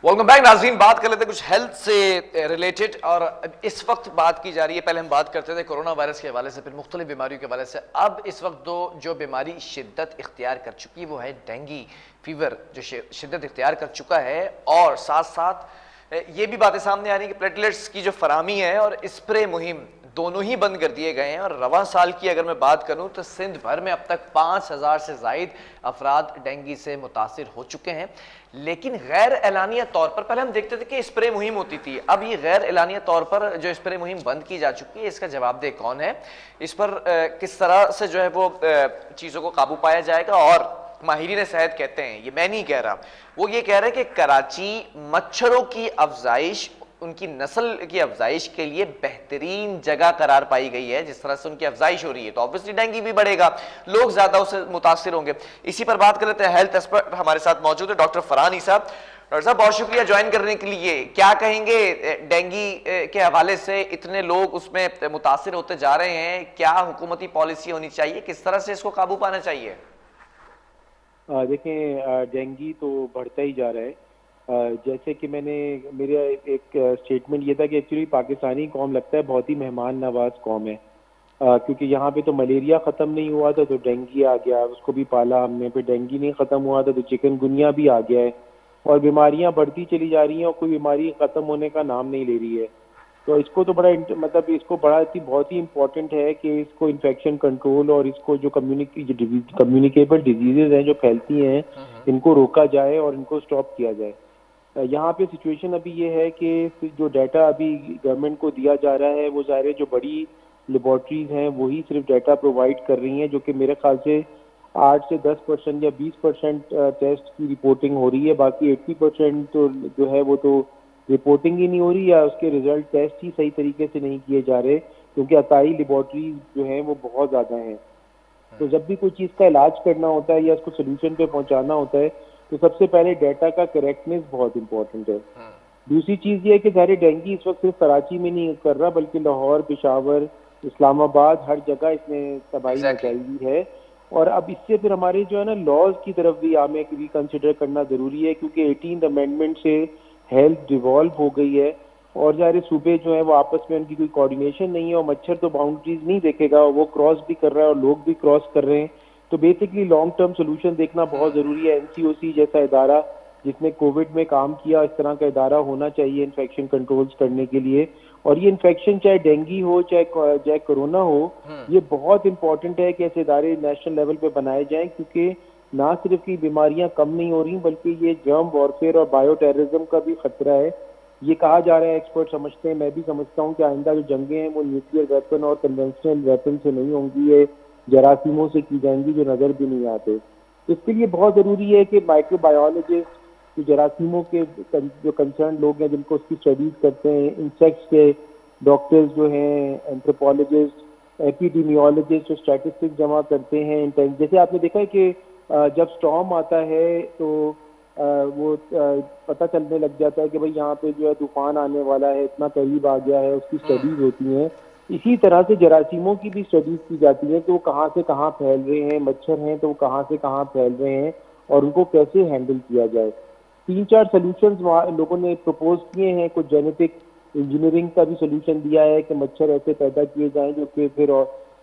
Welcome back नाज़रीन। बात कर लेते हैं कुछ हेल्थ से रिलेटेड, और इस वक्त बात की जा रही है, पहले हम बात करते थे कोरोना वायरस के हवाले से, फिर मुख्तलिफ बीमारियों के हवाले से। अब इस वक्त जो बीमारी शिद्दत इख्तियार कर चुकी है वो है डेंगू फीवर, जो शिद्दत इख्तियार कर चुका है। और साथ साथ ये भी बातें सामने आ रही है कि प्लेटलेट्स की जो फराहमी है और स्प्रे मुहिम दोनों ही बंद कर दिए गए हैं। और रवा साल की अगर मैं बात करूं तो सिंध भर में अब तक 5000 से जायद अफराद डेंगू से मुतासिर हो चुके हैं। लेकिन गैर एलानिया तौर पर, पहले हम देखते थे कि स्प्रे मुहिम होती थी, अब ये गैर एलानिया तौर पर जो स्प्रे मुहिम बंद की जा चुकी है, इसका जवाबदेह कौन है, इस पर किस तरह से जो है वो चीज़ों को काबू पाया जाएगा। और माहिरीन सेहत कहते हैं, ये मैं नहीं कह रहा, वो ये कह रहे हैं कि कराची मच्छरों की अफजाइश, उनकी नस्ल की अफजाइश के लिए बेहतरीन जगह करार पाई गई है। जिस तरह से उनकी अफजाइश हो रही है तो ऑब्वियसली डेंगू भी बढ़ेगा, लोग ज्यादा उससे मुतासिर होंगे। इसी पर बात कर लेते हैं। हेल्थ एक्सपर्ट हमारे साथ मौजूद है डॉक्टर फरहान ईसा। डॉक्टर साहब, बहुत शुक्रिया ज्वाइन करने के लिए। क्या कहेंगे डेंगू के हवाले से, इतने लोग उसमें मुतासिर होते जा रहे हैं, क्या हुकूमती पॉलिसी होनी चाहिए, किस तरह से इसको काबू पाना चाहिए? देखें, डेंगू तो बढ़ता ही जा रहा है। जैसे कि मेरा एक स्टेटमेंट ये था कि एक्चुअली पाकिस्तानी कौम लगता है बहुत ही मेहमान नवाज कौम है, क्योंकि यहाँ पे तो मलेरिया ख़त्म नहीं हुआ था तो डेंगू आ गया, उसको भी पाला हमने। फिर डेंगू नहीं ख़त्म हुआ था तो चिकनगुनिया भी आ गया है, और बीमारियाँ बढ़ती चली जा रही हैं और कोई बीमारी ख़त्म होने का नाम नहीं ले रही है। तो इसको तो मतलब इसको बहुत ही इम्पोर्टेंट है कि इसको इन्फेक्शन कंट्रोल और इसको जो कम्युनिकेबल डिजीजेज हैं जो फैलती हैं, इनको रोका जाए और इनको स्टॉप किया जाए। यहाँ पे सिचुएशन अभी ये है कि जो डाटा अभी गवर्नमेंट को दिया जा रहा है वो सारे जो बड़ी लेबॉर्ट्रीज हैं वही सिर्फ डाटा प्रोवाइड कर रही हैं, जो कि मेरे ख्याल से 8 से 10% या 20% टेस्ट की रिपोर्टिंग हो रही है। बाकी 80% तो जो है वो तो रिपोर्टिंग ही नहीं हो रही, या उसके रिजल्ट टेस्ट ही सही तरीके से नहीं किए जा रहे, क्योंकि अताई लेबॉर्ट्रीज जो हैं वो बहुत ज़्यादा हैं। तो जब भी कोई चीज़ का इलाज करना होता है या उसको सोल्यूशन पे पहुंचाना होता है तो सबसे पहले डाटा का करेक्टनेस बहुत इंपॉर्टेंट है। दूसरी चीज़ ये है कि सारे डेंगू इस वक्त सिर्फ कराची में नहीं कर रहा, बल्कि लाहौर, पेशावर, इस्लामाबाद, हर जगह इसने तबाही मचाई हुई है। और अब इससे फिर हमारे जो है ना लॉज की तरफ भी हमें रिकंसिडर करना ज़रूरी है, क्योंकि 18th अमेंडमेंट से हेल्थ डिवॉल्व हो गई है और सारे सूबे जो है वो आपस में उनकी कोई कोऑर्डिनेशन नहीं है, और मच्छर तो बाउंड्रीज नहीं देखेगा, वो क्रॉस भी कर रहा है और लोग भी क्रॉस कर रहे हैं। तो बेसिकली लॉन्ग टर्म सोल्यूशन देखना बहुत ज़रूरी है। एनसीओसी जैसा इदारा जिसने कोविड में काम किया, इस तरह का इदारा होना चाहिए इन्फेक्शन कंट्रोल्स करने के लिए। और ये इन्फेक्शन चाहे डेंगू हो चाहे कोरोना हो, ये बहुत इंपॉर्टेंट है कि ऐसे इदारे नेशनल लेवल पे बनाए जाएं, क्योंकि ना सिर्फ की बीमारियां कम नहीं हो रही बल्कि ये जर्म वॉरफेयर और बायो टेररिज्म का भी खतरा है। ये कहा जा रहा है, एक्सपर्ट समझते हैं, मैं भी समझता हूँ कि आइंदा जो जंगें हैं वो न्यूक्लियर वेपन और कन्वेंशनल वेपन से नहीं होंगी, ये जरासीमों से की जाएंगी जो नजर भी नहीं आते। इसके लिए बहुत जरूरी है कि माइक्रोबायोलॉजिस्ट, जो जरासीमों के जो कंसर्न लोग हैं जिनको उसकी स्टडीज करते हैं, इंसेक्ट्स के डॉक्टर्स जो हैं, एंथ्रोपोलॉजिस्ट, एपिडेमियोलॉजिस्ट जो स्टैटिस्टिक्स जमा करते हैं। जैसे आपने देखा है कि जब स्टॉर्म आता है तो वो पता चलने लग जाता है कि भाई यहाँ पे जो है तूफान आने वाला है, इतना करीब आ गया है, उसकी स्टडीज होती हैं। इसी तरह से जरासीमों की भी स्टडीज की जाती है कि वो कहाँ से कहाँ फैल रहे हैं, मच्छर हैं तो वो कहाँ से कहाँ फैल रहे हैं और उनको कैसे हैंडल किया जाए। 3-4 सोल्यूशन लोगों ने प्रपोज किए हैं। कुछ जेनेटिक इंजीनियरिंग का भी सोल्यूशन दिया है कि मच्छर ऐसे पैदा किए जाएं जो कि फिर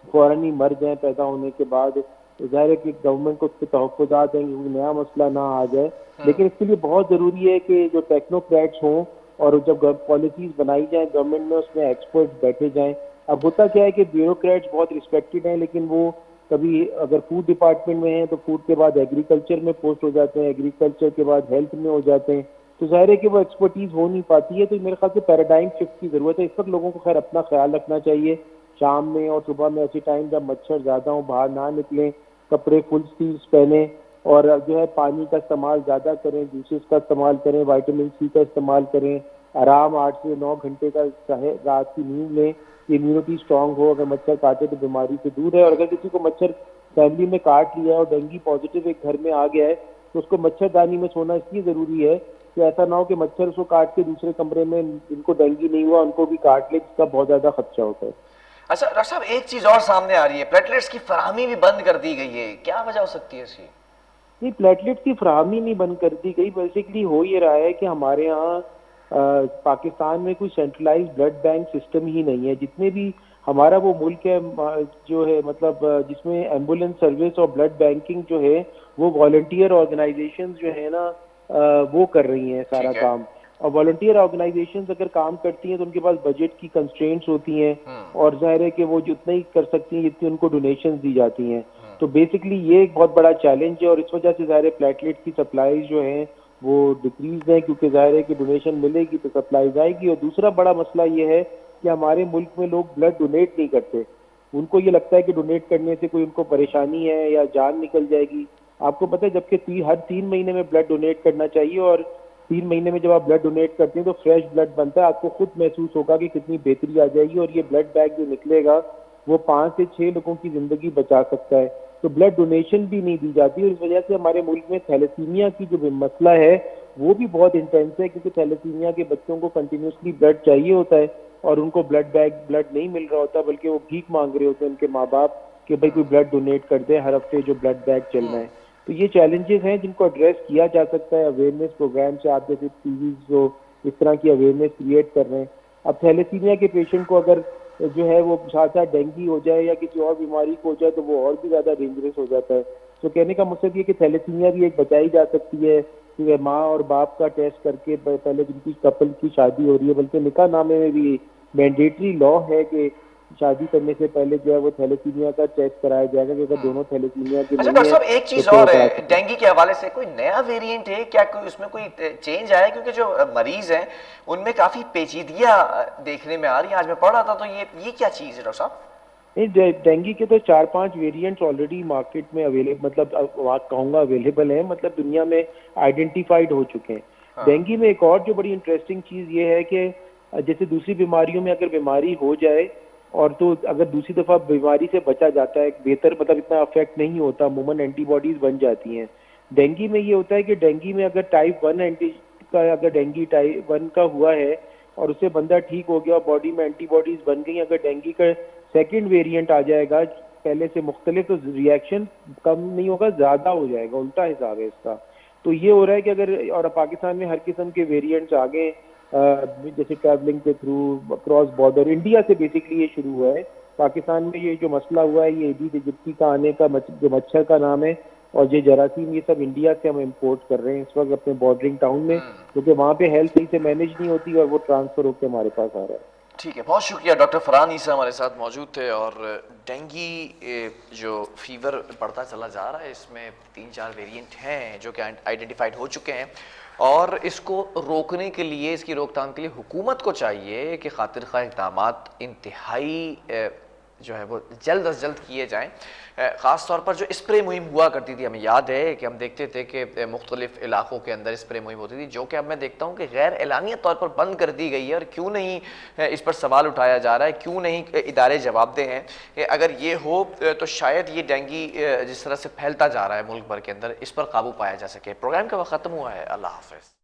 फौरन ही मर जाएं पैदा होने के बाद। जाहिर है कि गवर्नमेंट को उस पर तहफ़्फ़ुज़ात हैं कि नया मसला ना आ जाए, लेकिन इसके लिए बहुत ज़रूरी है कि जो टेक्नोक्रेट्स हों और जब पॉलिसीज बनाई जाए गवर्नमेंट में, उसमें एक्सपर्ट्स बैठे जाएं। अब होता क्या है कि ब्यूरोक्रेट्स बहुत रिस्पेक्टेड हैं, लेकिन वो कभी अगर फूड डिपार्टमेंट में हैं तो फूड के बाद एग्रीकल्चर में पोस्ट हो जाते हैं, एग्रीकल्चर के बाद हेल्थ में हो जाते हैं, तो जाहिर है कि वो एक्सपर्टीज हो नहीं पाती है। तो मेरे ख्याल से पैराडाइम शिफ्ट की ज़रूरत है। इस वक्त लोगों को खैर अपना ख्याल रखना चाहिए, शाम में और सुबह में ऐसे टाइम जब मच्छर ज़्यादा हो बाहर ना निकलें, कपड़े फुल स्लीव्स पहने, और जो है पानी का इस्तेमाल ज़्यादा करें, जूसेस का इस्तेमाल करें, विटामिन सी का इस्तेमाल करें, आराम 8 से 9 घंटे का चाहे रात की नींद लें, इम्यूनिटी स्ट्रांग हो। अगर मच्छर काटे तो बीमारी से दूर है, और अगर किसी को मच्छर फैमिली में काट लिया है और डेंगू पॉजिटिव एक घर में आ गया है तो उसको मच्छरदानी में सोना इसलिए ज़रूरी है कि ऐसा ना हो कि मच्छर उसको काट के दूसरे कमरे में जिनको डेंगू नहीं हुआ उनको भी काट ले, जिसका बहुत ज़्यादा खदशा होता है। अच्छा डॉक्टर साहब, एक चीज और सामने आ रही है, प्लेटलेट्स की फराहमी भी बंद कर दी गई है, क्या वजह हो सकती है इसकी? ये प्लेटलेट्स की फराहमी नहीं बंद कर दी गई। बेसिकली हो ये रहा है कि हमारे यहाँ पाकिस्तान में कोई सेंट्रलाइज ब्लड बैंक सिस्टम ही नहीं है। जितने भी हमारा वो मुल्क है जो है मतलब जिसमें एम्बुलेंस सर्विस और ब्लड बैंकिंग जो है वो वॉलंटियर ऑर्गेनाइजेशंस जो है ना वो कर रही हैं सारा ठीक है। काम। और वॉलंटियर ऑर्गेनाइजेशंस अगर काम करती हैं तो उनके पास बजट की कंस्ट्रेंट्स होती हैं और जाहिर है कि वो जितना ही कर सकती हैं जितनी उनको डोनेशंस दी जाती हैं। तो बेसिकली ये एक बहुत बड़ा चैलेंज है और इस वजह से जाहिर है प्लेटलेट की सप्लाई जो है वो डिक्रीज है, क्योंकि जाहिर है कि डोनेशन मिलेगी तो सप्लाई आएगी। और दूसरा बड़ा मसला ये है कि हमारे मुल्क में लोग ब्लड डोनेट नहीं करते। उनको ये लगता है कि डोनेट करने से कोई उनको परेशानी है या जान निकल जाएगी। आपको पता है जबकि हर 3 महीने में ब्लड डोनेट करना चाहिए और 3 महीने में जब आप ब्लड डोनेट करते हैं तो फ्रेश ब्लड बनता है। आपको खुद महसूस होगा कि कितनी बेहतरी आ जाएगी और ये ब्लड बैग जो निकलेगा वो 5 से 6 लोगों की जिंदगी बचा सकता है। तो ब्लड डोनेशन भी नहीं दी जाती और इस वजह से हमारे मुल्क में थैलेसीमिया की जो मसला है वो भी बहुत इंटेंस है, क्योंकि थैलेसीमिया के बच्चों को कंटिन्यूसली ब्लड चाहिए होता है और उनको ब्लड नहीं मिल रहा होता, बल्कि वो भीख मांग रहे होते हैं उनके माँ बाप कि भाई कोई ब्लड डोनेट कर दे, हर हफ्ते जो ब्लड बैग चलना है। तो ये चैलेंजेस हैं जिनको एड्रेस किया जा सकता है अवेयरनेस प्रोग्राम से। आप जैसे टीवी जो इस तरह की अवेयरनेस क्रिएट कर रहे हैं। अब थैलेसीमिया के पेशेंट को अगर जो है वो साथ साथ डेंगू हो जाए या किसी और बीमारी को हो जाए तो वो और भी ज्यादा डेंजरस हो जाता है। तो कहने का मकसद ये कि थैलेसीमिया भी एक बचाई जा सकती है कि माँ और बाप का टेस्ट करके पहले जिनकी कपल की शादी हो रही है, बल्कि निकाह नामे में भी मैंडेटरी लॉ है कि शादी करने से पहले जो है वो थैलेसीमिया का टेस्ट कराया जाएगा कि अगर दोनों थैलेसीमिया के अच्छा नहीं डॉक्टर है साहब, एक तो चीज फिर और करा है सकते हैं। डेंगू के हवाले से, कोई नया वेरिएंट है क्या, कोई उसमें कोई चेंज आया? क्योंकि जो मरीज हैं उनमें काफी पेचीदगियां देखने में आ रही हैं। आज मैं पढ़ रहा था तो ये क्या चीज है डॉक्टर साहब? नहीं, डेंगू के तो 4-5 वेरिएंट्स ऑलरेडी मार्केट में अवेलेबल, मतलब कहूँगा अवेलेबल है, मतलब दुनिया में आइडेंटिफाइड हो चुके हैं। हाँ। डेंगू में एक और जो बड़ी इंटरेस्टिंग चीज़ ये है कि जैसे दूसरी बीमारियों में अगर बीमारी हो जाए और तो अगर दूसरी दफ़ा बीमारी से बचा जाता है, बेहतर मतलब इतना अफेक्ट नहीं होता, अमूमन एंटीबॉडीज बन जाती हैं। डेंगू में ये होता है कि डेंगू में अगर टाइप 1 एंटी का अगर डेंगू टाइप 1 का हुआ है और उससे बंदा ठीक हो गया और बॉडी में एंटीबॉडीज बन गई, अगर डेंगू का सेकेंड वेरिएंट आ जाएगा पहले से मुख्तलिफ तो रिएक्शन कम नहीं होगा, ज्यादा हो जाएगा। उल्टा हिसाब है इसका। तो ये हो रहा है कि अगर और पाकिस्तान में हर किस्म के वेरिएंट्स आ गए जैसे ट्रैवलिंग के थ्रू क्रॉस बॉर्डर इंडिया से बेसिकली ये शुरू हुआ है। पाकिस्तान में ये जो मसला हुआ है ये एडीज इजिप्टी का आने का जो मच्छर का नाम है और ये जरासीम, ये सब इंडिया से हम इम्पोर्ट कर रहे हैं इस वक्त अपने बॉर्डरिंग टाउन में, क्योंकि वहाँ पे हेल्थ सही से मैनेज नहीं होती और वो ट्रांसफर होकर हमारे पास आ रहा है। ठीक है, बहुत शुक्रिया। डॉक्टर फरहान ईसा हमारे साथ मौजूद थे। और डेंगू जो फीवर बढ़ता चला जा रहा है, इसमें 3-4 वेरिएंट हैं जो कि आइडेंटिफाइड हो चुके हैं और इसको रोकने के लिए, इसकी रोकथाम के लिए हुकूमत को चाहिए कि खातिर खा इक़दामात इंतहाई जो है वो जल्द अज जल्द किए जाएँ। ख़ास तौर पर जो स्प्रे मुहिम हुआ करती थी, हमें याद है कि हम देखते थे कि मुख्तलिफ इलाकों के अंदर स्प्रे मुहिम होती थी, जो कि अब मैं देखता हूँ कि गैर एलानिया तौर पर बंद कर दी गई है। और क्यों नहीं इस पर सवाल उठाया जा रहा है, क्यों नहीं इदारे जवाबदेह हैं कि अगर ये हो तो शायद ये डेंगू जिस तरह से फैलता जा रहा है मुल्क भर के अंदर, इस पर काबू पाया जा सके। प्रोग्राम का वक्त ख़त्म हुआ है। अल्लाह हाफ़िज़।